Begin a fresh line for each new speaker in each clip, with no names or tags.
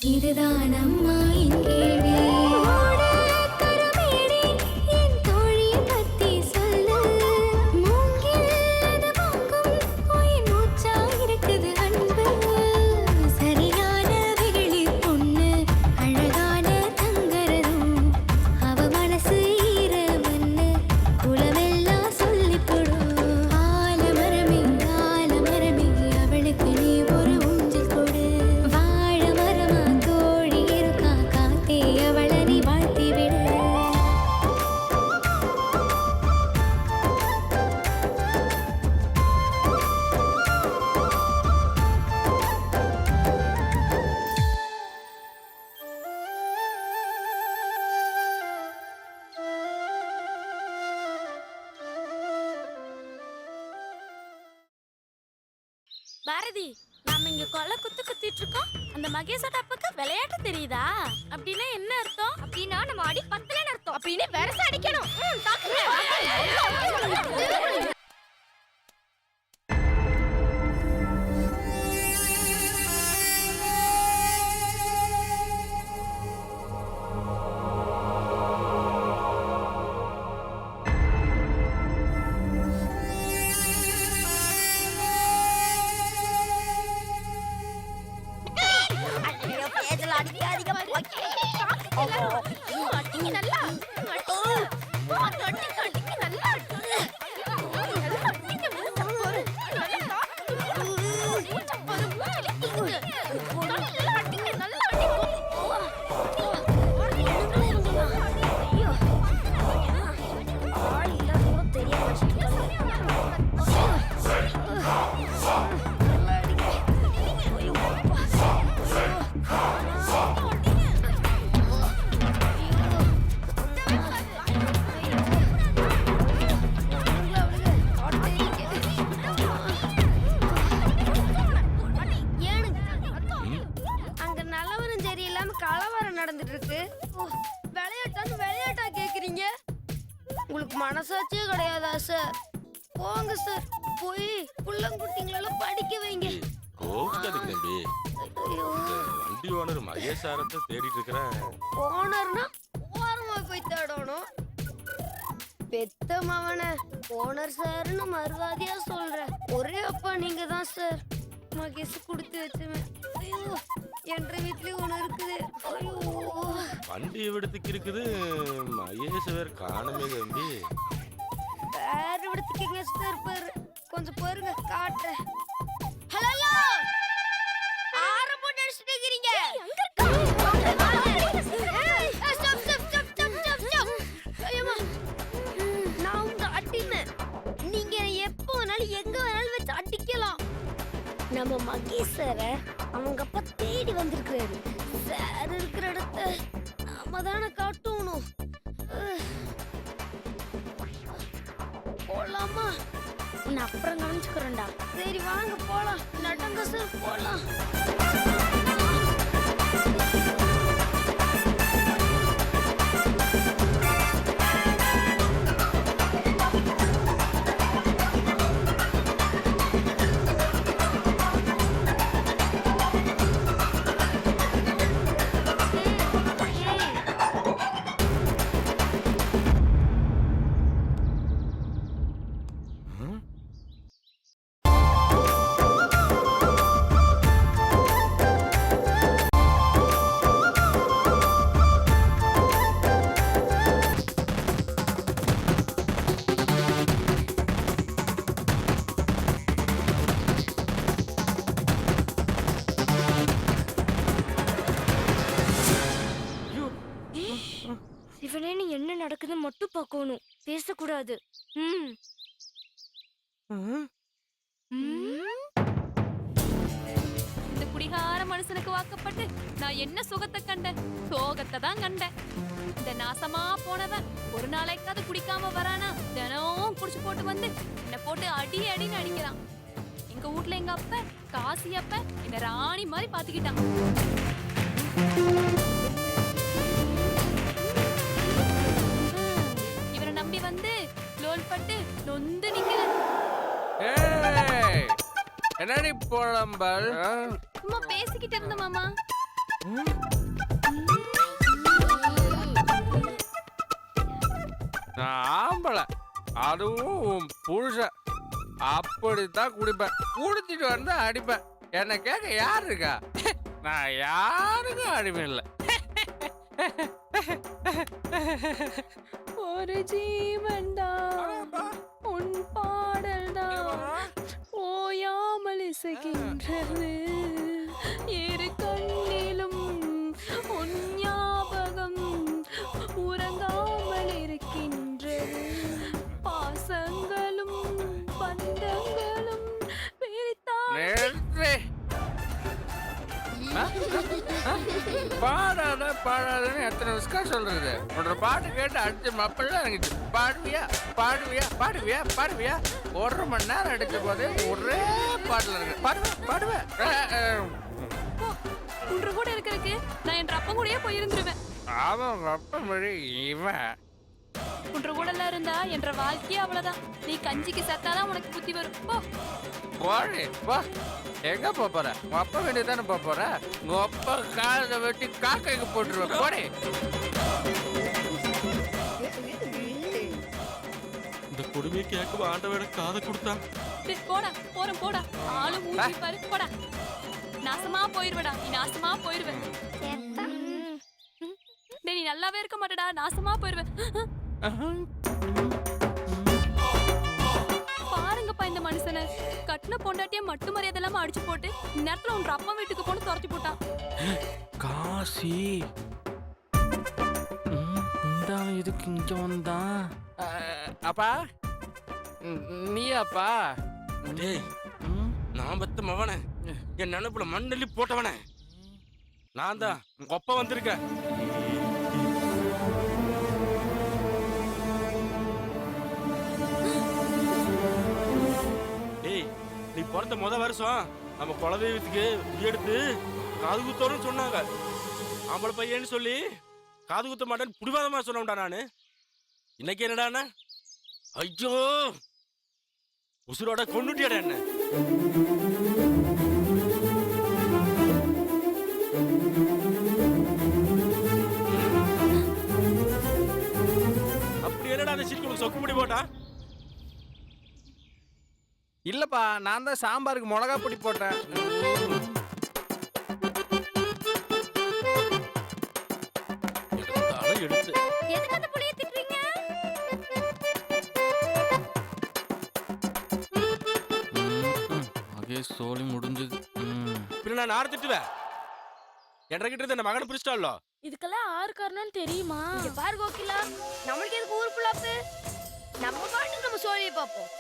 இதுதான் அம்மா என் கேள்வி.
பாரதி, நாம இங்க கொலை குத்து குத்திட்டு இருக்கோம். அந்த மகேஷோட அப்பாக்கு விளையாட்டு தெரியுதா? அப்படின்னா என்ன அர்த்தம்? அப்படின்னா நம்ம அடி பத்தலன்னு அர்த்தம். அப்படின்னு பெருசா அடிக்கணும்.
மனசாட்சியே கிடையாதா சார்? போங்க சார், போய் புள்ளங்குட்டிங்களெல்லாம் படிக்க வைங்க.
கோவிச்சுக்காதீங்க தம்பி. வண்டி ஓனர் மகேஷ் சாரத்தை தேடிட்டு இருக்கிறேன்.
ஓனர்னா ஓரமா போய் தேடணும். பெத்த மவன ஓனர் சார்னு மறுவாதியா சொல்ற ஒரே அப்பா நீங்க தான் சார். மகேஷ் கொடுத்து வச்சுவேன். ஐயோ, என்ற வீட்லயும் ஒண்ணு இருக்குது. ஐயோ,
வண்டி விடத்துக்கு இருக்குது. மகேஷ் வேற காணமே தம்பி.
வேற விடத்துக்கு சார் பாரு. கொஞ்சம் பாருங்க, காட்டுறேன். ஹலோ, ஆரம்பம் நினைச்சிட்டு இருக்கீங்க? நான் உங்க அடிமை. நீங்க எப்போ வேணாலும் எங்க வேணாலும் வச்சு அடிக்கலாம். நம்ம மகேஷ் சார அவங்க அப்பா தேடி வந்திருக்கிறாரு. சார் இருக்கிற இடத்த நாம தானே காட்டணும். போலாமா? நான் அப்புறம் கவனிச்சுக்கிறேன்டா. சரி வாங்க போலாம். நடங்க சார், போலாம். இவனே நீ என்ன நடக்குதுன்னு மட்டும் பார்க்கணும், பேசக்கூடாது.
இந்த குடிகார மனுஷனுக்கு வாக்கப்பட்டு நான் என்ன சுகத்தை கண்டேன்? சோகத்தை தான் கண்டேன். இந்த நாசமா போனவன் ஒரு நாளைக்காவது குடிக்காம வரானா? தினம் குடிச்சு போட்டு வந்து என்னை போட்டு அடி அடின்னு அடிக்கிறான். எங்க வீட்ல எங்க அப்ப காசி அப்ப என்ன ராணி மாதிரி பாத்துக்கிட்டான். இவரை நம்பி வந்து லோல் பட்டு நொந்து நிக்கிறேன்.
என்னடி புலம்பல்?
சும்மா பேசிக்கிட்டு இருந்த மாமா.
நான் ஆம்பளை, அதுவும் உன் புருஷன். அப்படித்தான் குடிப்பேன். குடிச்சிட்டு வந்து அடிப்பேன். என்னை கேட்க யார் இருக்கா? நான் யாருக்கும் அடிமை இல்லை.
ஒரு ஜீவன் தான் உன் பாடல் தான் ஓயாமல் இசைக்கின்றது. இரு கண்ணிலும் உன் ஞாபகம் உறங்காமல் இருக்கின்றது. பாசங்களும் பந்தங்களும்
நிறுத்து. பாடாத பாடாதுன்னு எத்தனை விஸ்கா சொல்றது? உன்னோட பாட்டு கேட்டு அடிச்சு மப்பெல்லாம் இறங்கிச்சு. பாடுவியா பாடுவியா பாடுவியா பாடுவியா? 1 மணி நேரம் அடிச்ச போது ஒரே பாட்டுல இருக்கு. பாடுவேன் பாடுவேன்.
உன்ற கூட இருக்கிறதுக்கு நான் என் அப்பன் கூடயே போயிருந்துருவேன்.
அவன் அப்பன் மொழி இவன்.
உன்ற கூட எல்லாம் இருந்தா என்ற வாழ்க்கையே அவ்வளவுதான். நீ கஞ்சிக்கு சத்தாதான் உனக்கு புத்தி வரும். போ
போடி போ. எங்க போற? உங்க அப்பா வேண்டிய தானே போற? உங்க அப்பா காலை வெட்டி காக்கைக்கு போட்டுருவேன். போடி.
இந்த கொடுமையை கேட்க ஆண்டவன் காதை கொடுத்தான்.
டேய், போடா போறேன் போடா. ஆளு மூஞ்சி பாரு போடா. நாசமா போயிருவடா. நீ நாசமா போயிருவ. டேய், நீ நல்லாவே இருக்க மாட்டடா. நாசமா போயிருவ. பாருங்கப்பா இந்த மனுஷனை. கட்டின பொண்டாட்டிய மட்டும் மரியாதை இல்லாம அடிச்சு போட்டு நேரத்துல உன் அப்பா வீட்டுக்கு போன துரத்தி போட்டான்.
காசி இதுக்கு இங்க வந்தான். அப்பா நீ அப்பா?
டேய், நான் பத்த மவன என் நினைப்புல மண்ணெல்லி போட்டவன நான் தான். உங்க அப்பா வந்திருக்க. டேய், நீ பிறந்த வருஷம் நம்ம குலதெய்வத்துக்கு எடுத்து காது குத்தோன்னு சொன்னாங்க. ஆம்பளை பையன்னு சொல்லி காது குத்த மாட்டேன்னு புடிவாதமா சொன்னோம்டா நானு. இன்னைக்கு என்னடாண்ணா? ஐயோ, உசுரோட கொண்டுட்டியாடா என்ன? அப்படி என்னடா அந்த சிரிக்கு சொக்கு முடி போட்டா?
இல்லப்பா, நான் தான் சாம்பாருக்கு மிளகா பொடி போட்டேன்.
எடுத்து
எதுக்கு அந்த புளிய திட்டுறீங்க?
அகே சோலி முடிஞ்சது.
பின்ன நான் யாரை திட்டுவேன்? என்ற கிட்ட இந்த மகனை பிரிச்சிட்டாலோ.
இதுக்கெல்லாம் ஆறு காரணம் தெரியுமா?
இங்க பாரு கோகிலா, நம்மளுக்கு எதுக்கு ஊர் புள்ளாப்பு? நம்ம பாட்டு நம்ம சோழியை பார்ப்போம்.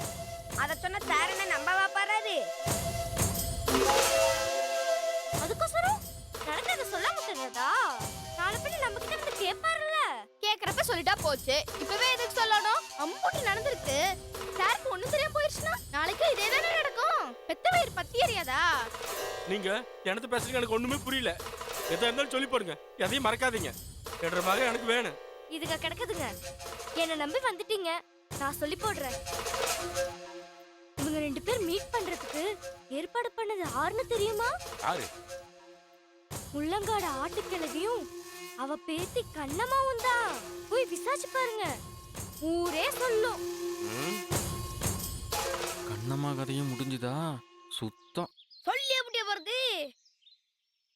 அத சொன்ன சாரனை நம்பவா பாராது.
அதுக்கோசரம் நடந்தத சொல்ல மாட்டேங்கதா? நாளை பின்ன நம்ம கிட்ட வந்து கேட்பாருல்ல.
கேக்குறப்ப சொல்லிட்டா போச்சு. இப்பவே எதுக்கு சொல்லணும்? அம்முட்டி நடந்திருக்கு. சாருக்கு ஒண்ணும் தெரியாம போயிடுச்சுன்னா நாளைக்கு இதே தானே நடக்கும். பெத்த வயிறு பத்தி எறியாதா?
நீங்க எனக்கு பேசுறீங்க, எனக்கு ஒண்ணுமே புரியல. எதா இருந்தாலும் சொல்லி போடுங்க, எதையும் மறக்காதீங்க. என்ற மகன் எனக்கு வேணும்.
இதுங்க கிடக்குதுங்க. என்ன நம்பி வந்துட்டீங்க, நான் சொல்லி போடுறேன். இவங்க 2 பேர் மீட் பண்றதுக்கு ஏற்பாடு பண்ணது யாருன்னு தெரியுமா?
யாரு?
முள்ளங்காடு ஆட்டுக்கிழவியும் அவ பேத்தி கண்ணம்மாவும் தான். போய் விசாரிச்சு பாருங்க, ஊரே சொல்லும்.
கண்ணம்மா கதையும் முடிஞ்சுதா? சுத்தம்.
சொல்லி அப்படியே வருது.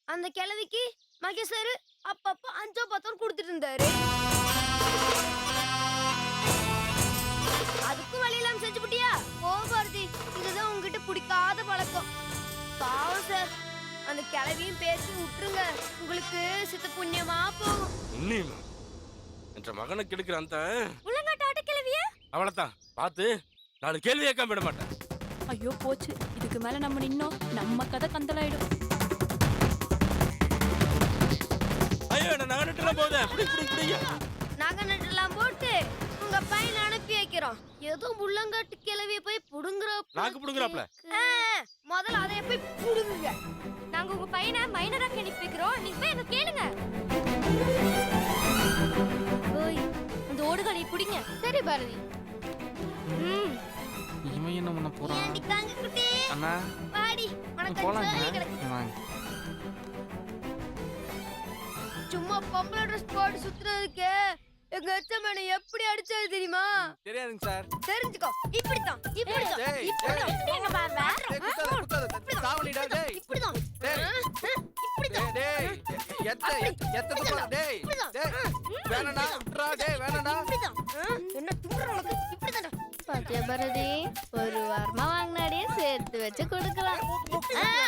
அந்த கிழவிக்கு மகேஸ்வர் அப்பப்ப 5-10 கொடுத்துட்டு இருந்தாரு. அதுக்கும் வழியெல்லாம் செஞ்சு புட்டியா? போகாது. இதுதான் உங்ககிட்ட பிடிக்காத பழக்கம். பாவம் சார், அந்த கிழவியும் பேசி விட்டுருங்க. உங்களுக்கு சித்த புண்ணியமா போகும்.
உண்மையுமா? என்ற மகனை கெடுக்கிற அந்த
முள்ளங்காட்டு ஆட்டு கிழவிய
அவளைத்தான் பார்த்து 4 கேள்வி கேட்காம விட மாட்டேன்.
ஐயோ போச்சு. இதுக்கு மேல நம்ம நின்னோம் நம்ம கதை கந்தலாயிடும்.
ஐயோ, என்ன நகை நட்டுலாம் போகுது. புடிங்க.
நகை நட்டுலாம் போட்டு உங்க பையனை அனுப்பி வைக்கிறோம். ஏதோ முள்ளங்காட்டு கிழவிய போய் புடுங்குறப்ப
நாக்கு புடுங்குறாப்ல.
முதல்ல அதை போய் புடுங்குங்க. நாங்க உங்க பையனை மைனராக்கு அனுப்பி வைக்கிறோம். நீங்க போய் என்ன கேளுங்க. ஓய், அந்த ஓடுகளை புடிங்க. சரி பாரதி.
இவன் என்ன பண்ண போறான்?
ஏண்டி காங்க குட்டி?
அண்ணா
வாடி, உனக்கு
போலாம்.
ஜோலி கிடக்கு. சும்மா பொம்பளை ட்ரெஸ் போட்டு சுத்துறதுக்கு எங்க எச்சம் என்ன எப்படி அடிச்சது தெரியுமா?
தெரியாதுங்க சார்.
தெரிஞ்சுக்கோ. இப்படிதான் இப்படிதான்
டேய்,
இப்படிதான்
டேய்.
எங்க பாருங்க.
குத்தாத. சாவலிடா டேய்.
இப்படிதான்
டேய்.
இப்படிதான்
டேய், எத்த துப்பா டேய். டேய். வேணாடா, விட்றா டேய், வேணாடா.
இப்படிதான். என்ன தும்முற உனக்கு? இப்படிதான். பாத்தியா பாரதி, ஒரு வாரமா வாங்கினாடியே சேர்த்து வச்சு கொடுக்கலாம்.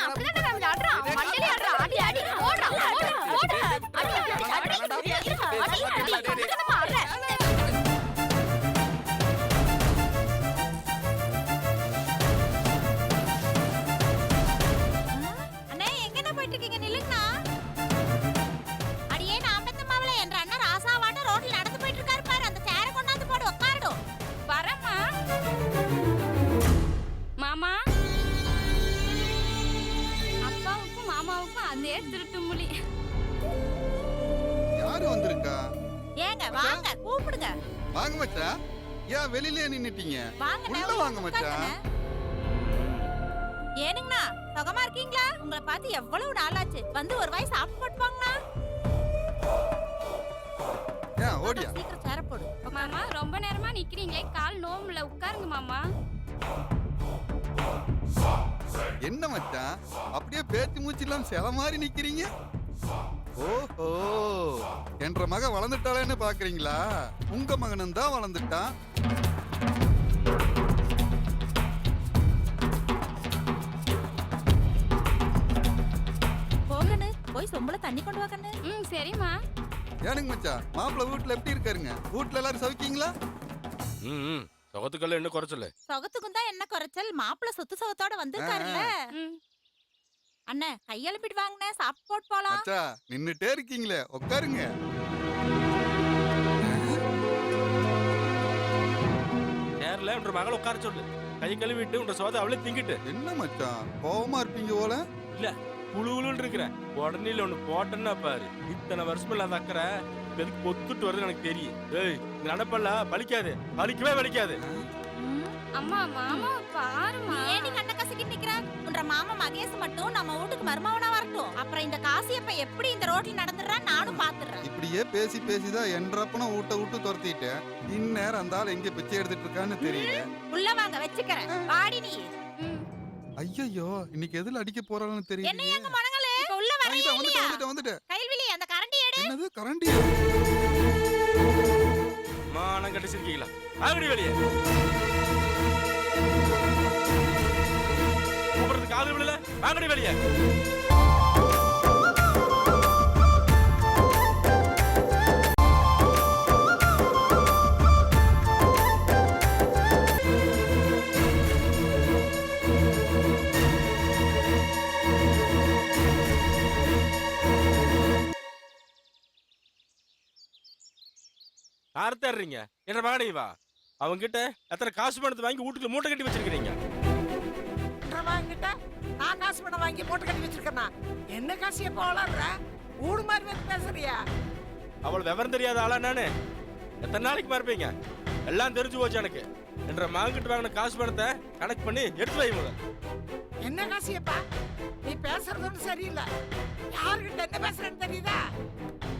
அப்படிதான் நம்ம ஆடுறோம். மண்டலி ஆடுறோம். அடி அடி ஓடுறா ஓடுறா ஓடுறா. அடி அடி அடி அடி அடி நம்ம ஆடுற.
அண்ணே எங்கண்ணா போயிட்டு இருக்கீங்க? நில்லுங்கண்ணா. அடியே நாமத்த மாவள என்ற அண்ணன் ராசாவாட்ட ரோட்ல நடந்து போயிட்டு இருக்காரு பாரு. அந்த சேரை கொண்டாந்து போடு, உட்காரட்டும்.
வரமா மாமா. அப்பாவுக்கும் மாமாவுக்கும் அதே திருட்டு மொழி.
யாரு வந்திருக்கா?
ஏங்க வாங்க, கூப்பிடுங்க.
வாங்க மச்சா. ஏன் வெளியிலே நின்னுட்டீங்க?
வாங்கண்ணே,
உள்ள வாங்க மச்சா.
ஏனுங்கண்ணா சுகமா இருக்கீங்களா? உங்களை பார்த்து எவ்வளவு நாளாச்சு. வந்து ஒரு வாய் சாப்பிட்டு போட்டு போங்கண்ணா.
ஏன் ஓடியா?
சீக்கிரம் சேர போடு.
மாமா ரொம்ப நேரமா நிக்கிறீங்களே, கால் நோம்புல உட்காருங்க மாமா.
என்ன மச்சான் அப்படியே பேச்சு மூச்சு இல்லாம சில மாதிரி நிக்கிறீங்க? ஓஹோ, என்ற மக வளர்ந்துட்டாளேன்னு பாக்குறீங்களா? உங்க மகனும் தான் வளர்ந்துட்டான்.
போகண்ணு, போய் சொம்புல தண்ணி கொண்டு வா கண்ணு.
சரிம்மா.
ஏனுங்க மச்சா, மாப்பிள்ள வீட்டுல எப்படி இருக்காருங்க? வீட்டுல எல்லாரும் சௌக்கியங்களா?
ம் சொகத்துக்கெல்லாம் என்ன குறைச்சல.
சொகத்துக்கும் தான் என்ன குறைச்சல்? மாப்பிள்ள சொத்து சொகத்தோட வந்திருக்காருல்ல. அண்ணே கையெழுப்பிட்டு வாங்கண்ணே, சாப்பிட்டு போட்டு போலாம்.
மச்சா நின்னுட்டே இருக்கீங்களே, உட்காருங்க.
சேர்ல உன்ற மகளை உட்கார சொல்லு. கை கழுவிட்டு உன்ற சோதை அவளே திங்கிட்டு.
என்ன மச்சான் கோவமா இருப்பீங்க போல?
இல்ல புழுவுலுன்னு இருக்கிறேன். உடனே ஒண்ணு போட்டேன்னா பாரு, இத்தனை வருஷம் இல்லாத அக்கறை எதுக்கு பொத்துட்டு வருது எனக்கு தெரியும். ஏய் இந்த நடப்பல்ல பலிக்காது, பலிக்கவே பலிக்காது.
அம்மா மாமா பாருமா.
ஏனி கண்ண கசக்கிட்டு நிக்கிற? உன்ற மாமா மகேஷ் மட்டும் நம்ம வீட்டுக்கு மருமவனா வரட்டும். அப்புறம் இந்த காசியப்ப எப்படி இந்த ரோட்ல நடந்துறா நானும் பாத்துறேன்.
இப்படியே பேசி பேசிதான் என்றப்பன ஊட்ட விட்டு துரத்திட்டேன். இந்நேரம் அந்த ஆள் எங்க பிச்சை எடுத்துட்டு இருக்கான்னு தெரியல.
உள்ள வாங்க வச்சுக்கிறேன். வாடி நீ.
ஐயோ இன்னைக்கு எதுல அடிக்க போறான்னு தெரியல.
என்ன எங்க மனங்களே? இப்ப உள்ள வரீங்க இல்லையா?
வந்துட்டேன்.
கைல்விழி அந்த கரண்டி எடு.
என்னது கரண்டி?
மானம் கட்டிச்சிருக்கீங்களா? ஆகடி வெளியே. கூப்பிடுறது காது விடல. ஆகடி வெளியே. யார் தேடுறீங்க? என்ற மகனை வா. அவங்க கிட்ட எத்தனை காசு பணத்தை வாங்கி வீட்டுக்கு மூட்டை கட்டி வச்சிருக்கீங்க?
வாங்கிட்ட நான் காசு பணம் வாங்கி மூட்டை கட்டி வச்சிருக்கேன்னா என்ன காசு எப்போ வளர்ற? ஊடு மாதிரி வந்து பேசுறியா?
அவள் விவரம் தெரியாத ஆளா நானு? எத்தனை நாளைக்கு மறப்பீங்க? எல்லாம் தெரிஞ்சு போச்சு எனக்கு. என்ற மகன் கிட்ட வாங்கின காசு பணத்தை கணக்கு பண்ணி எடுத்து வை முதல்.
என்ன காசியப்பா நீ பேசுறது ஒன்றும் சரியில்லை. யாருக்கிட்ட என்ன பேசுறேன்னு தெரியுதா?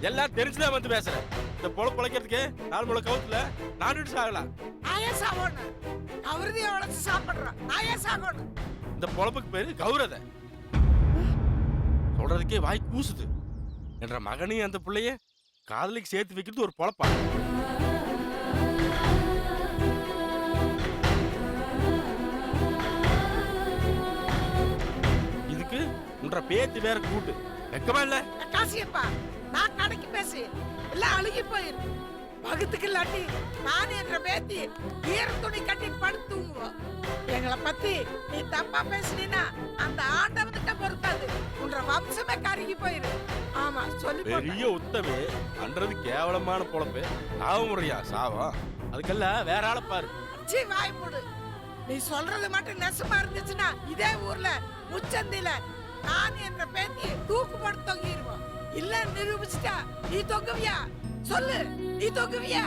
எல்லாம் தெரிஞ்சுதான் வந்து பேசுறேன். இந்த பொழைக்கிறதுக்கு 4 முளை கவுத்துல 4 சாகலாம்.
நாயே சாகணும். கவுரதியை உழைச்சு சாப்பிடுறோம். நாயே சாகணும்.
இந்த பொழப்புக்கு பேரு கௌரத. சொல்றதுக்கே வாய் கூசுது. என்ற மகனையும் அந்த பிள்ளைய காதலிக்கு சேர்த்து வைக்கிறது ஒரு பொழப்பா? இதுக்கு உன்ற பேத்தி வேற கூட்டு வெக்கமா இல்ல?
காசியப்பா நான் கடைக்கு பேசி எல்லாம் அழுகி போயிரு. வகுத்துக்கு இல்லாட்டி நான் என்ற பேத்தி ஈர துணி கட்டிட்டு படுத்து தூங்குவோம். எங்களை பத்தி நீ தப்பா பேசினா அந்த ஆண்டவனுக்கு பொறுக்காது. உன்ற வம்சமே கருகி போயிரு. ஆமா சொல்லி
பெரிய உத்தமே அன்றது கேவலமான பொழப்பு. சாவ முறையா சாவா? அதுக்கெல்லாம் வேற ஆளை பாரு.
சீ வாய் மூடு. நீ சொல்றது மட்டும் நெசமா இருந்துச்சுன்னா இதே ஊர்ல முச்சந்தில நான் என்ற பேத்தி தூக்கு போட்டு தொங்கிடுவோம். இல்ல நிரூபிச்சுட்டா நீ தொங்குவியா? சொல்லு, நீ தொங்குவியா?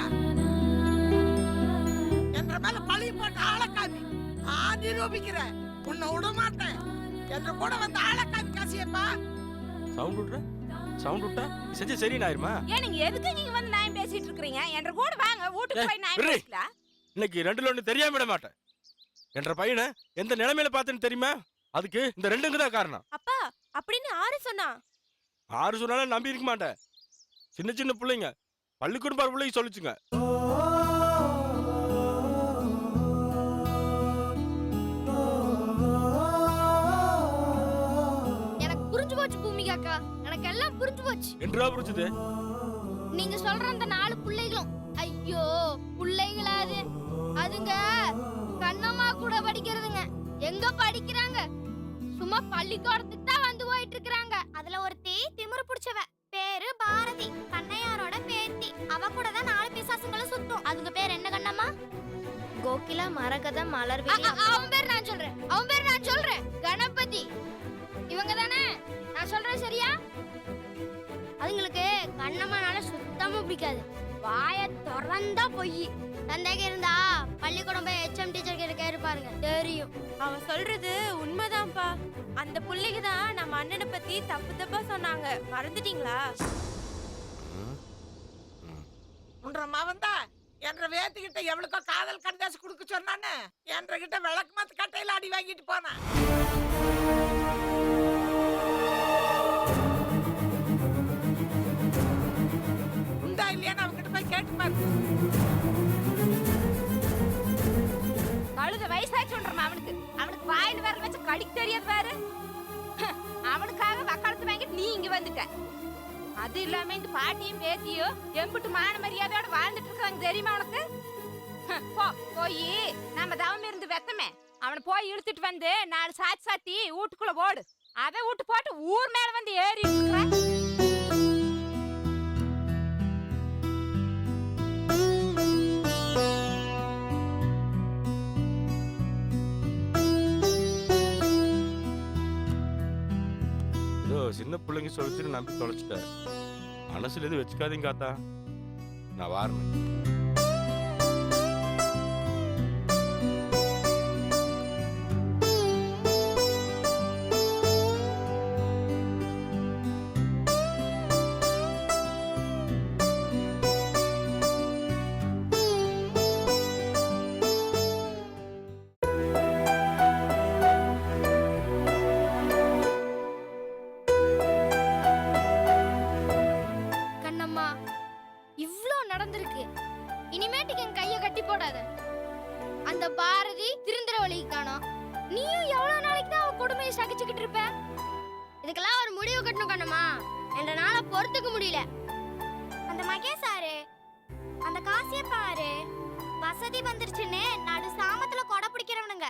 என்ற மேல பழி போட்டு ஆளக்காமி. நான் நிரூபிக்கிறேன். உன்னை விட மாட்டேன். என்ற கூட வந்து ஆளக்காமி காசியப்பா.
சவுண்ட் விடுற? சவுண்ட் விட்டா செஞ்சு சரி ஆயிருமா?
ஏன் நீங்க எதுக்கு நீங்க வந்து நியாயம் பேசிட்டு இருக்கீங்க? என்ற கூட வாங்க வீட்டுக்கு போய் நியாயம்
விடு.
பேசலாம்.
இன்னைக்கு ரெண்டுல ஒண்ணு தெரியாம விட மாட்டேன். என்ற பையனை எந்த நிலைமையில பார்த்தேன்னு தெரியுமா? அதுக்கு இந்த ரெண்டுங்க தான் காரணம்.
அப்பா அப்படின்னு ஆறு சொன்னா?
ஆறு சொன்னாலும் நம்பி இருக்க மாட்டேன். சின்ன சின்ன பிள்ளைங்க பள்ளிக்கூடம் பாரு பிள்ளைங்க சொல்லிச்சுங்க.
எனக்கு புரிஞ்சு போச்சு பூமிகா அக்கா, எனக்கு எல்லாம் புரிஞ்சு போச்சு.
என்றா புரிச்சுது?
நீங்க சொல்ற அந்த 4 பிள்ளைகளும் ஐயோ பிள்ளைகளா அதுங்க கண்ணம்மா கூட படிக்கிறதுங்க. எங்க படிக்கிறாங்க? சும்மா பள்ளிக்கூடத்துக்கு தான் வந்து போயிட்டு இருக்காங்க. அதுல ஒருத்தி திமிரு புடிச்சவ, பேரு பாரதி, கண்ணையாரோட பேத்தி. அவ கூட தான் 4 பிசாசுங்களும் சுத்தும். அதுங்க பேர் என்ன கண்ணம்மா? கோகிலா, மரகத, மலர்விழி. அவன் பேர் நான் சொல்றேன் கணபதி. இவங்க தானே நான் சொல்றேன் சரியா? அதுங்களுக்கு கண்ணம்மானால சுத்தமா பிடிக்காது. வாய திறந்தா பொய். சந்தேகம் இருந்தா பள்ளிக்கூடம் போய் HM டீச்சர் கிட்ட கேட்பாருங்க, தெரியும்.
அவன் சொல்றது உண்மைதான்ப்பா. அந்த புள்ளைக்கு தான் நம்ம அண்ணனை பத்தி தப்பு தப்பா சொன்னாங்க, மறந்துட்டீங்களா?
உன்ற மவன் தான் என்ற வேத்துக்கிட்ட எவ்வளவுக்கோ காதல் கடிதாசு கொடுக்க சொன்னான்னு என்ற கிட்ட விளக்கு மாத்து கட்டையில அடி வாங்கிட்டு போனான். உண்டா இல்லையான்னு அவங்கிட்ட போய் கேட்டு பாரு.
கழுத வயசாச்சுன்றமா அவனுக்கு வாயில் விரல் வச்சு கடிக்க தெரியாது பாரு. அவனுக்காக வக்காலத்து வாங்கிட்டு நீ இங்க வந்துட்ட. அது இல்லாம இந்த பாட்டியும் பேத்தியும் எம்பிட்டு மான மரியாதையோட வாழ்ந்துட்டு இருக்காங்க தெரியுமா உனக்கு? போய் நம்ம தவம் இருந்து வெத்தமே அவனை போய் இழுத்துட்டு வந்து 4 சாத்தி வீட்டுக்குள்ள போடு. அதை விட்டு போட்டு ஊர் மேல வந்து ஏறி இருக்கிறேன்.
சின்ன பிள்ளைங்க சொல்லிச்சுன்னு நம்பி தொலைச்சிட்டேன். மனசுல எதுவும் வச்சுக்காதீங்க காத்தா, நான் வாரேன்.
நடந்திருக்கு. இனிமேட்டுக்கு என் கைய கட்டி போடாத. அந்த பாரதி திருந்திர வழி காணோம். நீயும் எவ்வளவு நாளைக்கு தான் அவ கொடுமையை சகிச்சுக்கிட்டு இருப்ப? இதுக்கெல்லாம் ஒரு முடிவு கட்டணும் கண்ணம்மா. என்னால பொறுத்துக்க முடியல. அந்த மகேசாரு, அந்த காசிய பாரு, வசதி வந்துருச்சுன்னு நடு சாமத்துல கொடை பிடிக்கிறவனுங்க.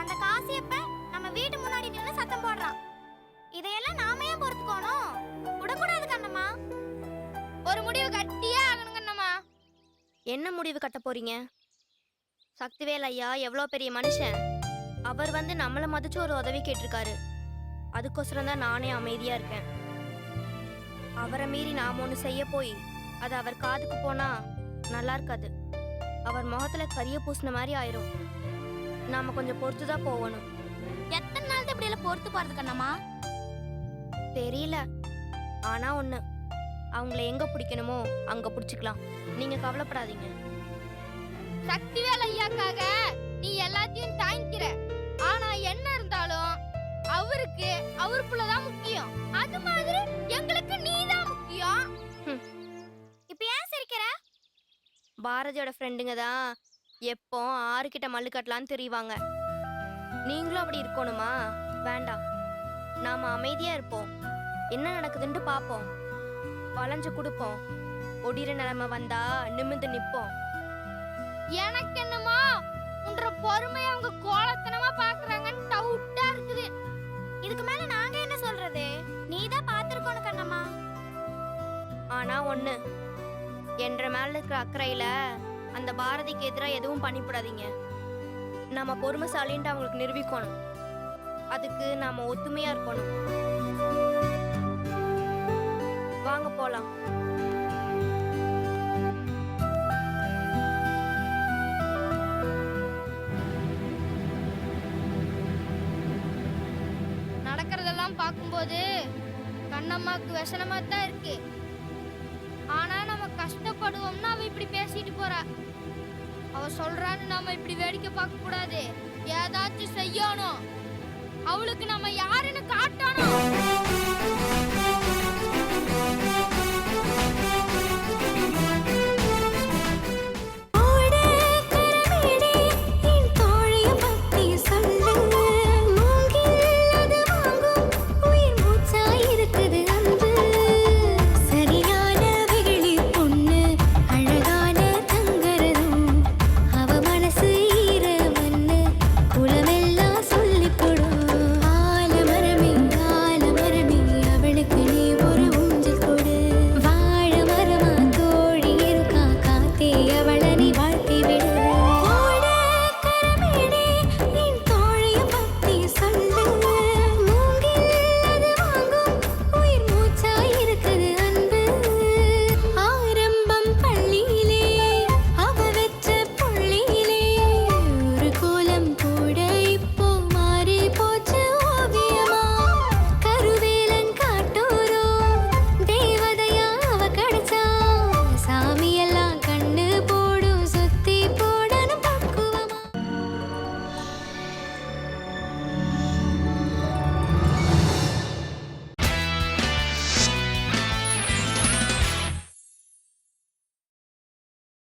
அந்த காசியப்ப நம்ம வீட்டு முன்னாடி நின்னு சத்தம் போடுறான். இதையெல்லாம் நாம ஏன் பொறுத்துக்கணும்? விடக்கூடாது கண்ணம்மா. ஒரு முடிவு கட்டியே ஆகணும் கண்ணம்மா. என்ன முடிவு கட்ட போறீங்க? சக்திவேல் ஐயா எவ்வளவு பெரிய மனுஷன். அவர் வந்து நம்மள மதிச்சு ஒரு உதவி கேட்டிருக்காரு. அதுக்கோசரம் தான் நானே அமைதியா இருக்கேன். அவரை மீறி நாம ஒண்ணு செய்ய போய் அது அவர் காதுக்கு போனா நல்லா இருக்காது. அவர் முகத்துல கரிய பூசின மாதிரி ஆயிரும். நாம கொஞ்சம் பொறுத்துதான் போகணும். எத்தனை நாள் இப்படி எல்லாம் பொறுத்து போறது கண்ணம்மா? தெரியல. ஆனா ஒண்ணு, அவங்கள எங்க பிடிக்கணுமோ அங்க பிடிச்சுக்கலாம். நீங்க கவலைப்படாதீங்க. சக்திவேல் ஐயாக்காக நீ எல்லாத்தையும் தாங்கிக்கிற. ஆனா என்ன இருந்தாலும் அவருக்கு அவர் புள்ளதான் முக்கியம். அது மாதிரி எங்களுக்கு நீதான் முக்கியம். இப்ப ஏன் சிரிக்கிற? பாரதியோட ஃப்ரெண்டுங்க தான் எப்போ ஆறுகிட்ட மல்லு கட்டலான்னு தெரிவாங்க. நீங்களும் அப்படி இருக்கணுமா? வேண்டாம். நாம அமைதியா இருப்போம். என்ன நடக்குதுன்னு பாப்போம். வளைஞ்சு கொடுப்போம். ஒடிற நிலைமை வந்தா நிமிந்து நிப்போம். எனக்கு என்னமோ உன்ற பொறுமையை அவங்க கோலத்தனமா பாக்குறாங்கன்னு டவுட்டா இருக்குது. இதுக்கு மேல நாங்க என்ன சொல்றது? நீதான் பாத்துருக்கணும் கண்ணம்மா. ஆனா ஒண்ணு, என்ற மேல இருக்கிற அக்கறையில அந்த பாரதிக்கு எதிரா எதுவும் பண்ணிவிடாதீங்க. நம்ம பொறுமைசாலின்ட்டு அவங்களுக்கு நிரூபிக்கணும். அதுக்கு நாம ஒத்துமையா இருக்கணும். வாங்க போலாம். நடக்கிறதெல்லாம் பார்க்கும்போது கண்ணம்மா நமக்கு விஷனமா தான் இருக்கு. ஆனா நம்ம கஷ்டப்படுவோம்னா அவ இப்படி பேசிட்டு போறா. அவ சொல்றான்னு நாம இப்படி வேடிக்கை பார்க்க கூடாது. ஏதாச்சும் செய்யணும். அவளுக்கு நம்ம யாருன்னு காட்டணும்.